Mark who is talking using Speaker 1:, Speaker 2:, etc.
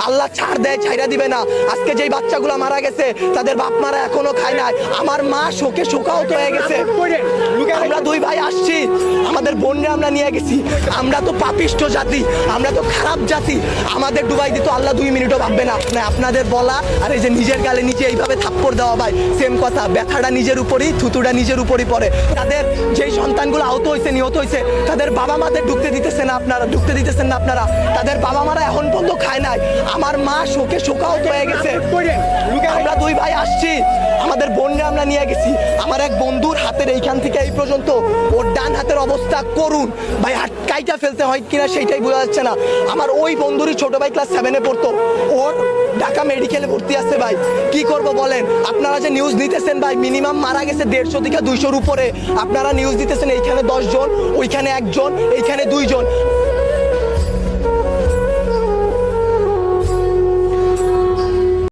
Speaker 1: আল্লাহ ছাড় দেয়, ছাইরা দিবে না। আজকে যেই বাচ্চাগুলো মারা গেছে তাদের বাপ মারা এখনো খায় নাই। আমার মা শোকে শোকাহত হয়ে গেছে। আমরা দুই ভাই আসছি, আমাদের বোনরা আমরা নিয়ে গেছি। আমরা তো পাপিষ্ঠ জাতি, আমরা তো খারাপ জাতি। আমাদের ডুবাই দিত আল্লাহ 2 মিনিটও ভাববে না। আপনাদের বলা আর এই যে নিজের গালে নিজে এইভাবে থাপ্পড় দেওয়া ভাই সেম কথা। ব্যথাটা নিজের উপরই, থুতুটা নিজের উপরই পড়ে। তাদের যেই সন্তানগুলো আহত হয়েছে, নিহত হয়েছে, তাদের বাবা মাদের ঢুকতে দিতেছেন না আপনারা, ঢুকতে দিতেছেন না আপনারা। তাদের বাবা মারা এখন পর্যন্ত খায় নাই। আমার মা শোকে শোকাহত হয়ে গেছে। আমরা দুই ভাই আসছি, আমাদের বোনরা আমরা নিয়ে গেছি। আমার এক বন্ধুর হাতের এইখান থেকে এই পর্যন্ত ওর ডান হাতের অবস্থা করুন ভাই, হাত কাইটা ফেলতে হয় কিনা সেইটাই বোঝা যাচ্ছে না। আমার ওই বন্ধুরই ছোট ভাই ক্লাস 7-এ পড়তো, ওর ঢাকা মেডিকেলে ভর্তি আছে ভাই। কি করব বলেন? আপনারা যে নিউজ নিতেছেন ভাই, মিনিমাম মারা গেছে 150 থেকে 200-র উপরে। আপনারা নিউজ দিতেছেন এইখানে 10 জন, ওইখানে 1 জন, এইখানে 2 জন।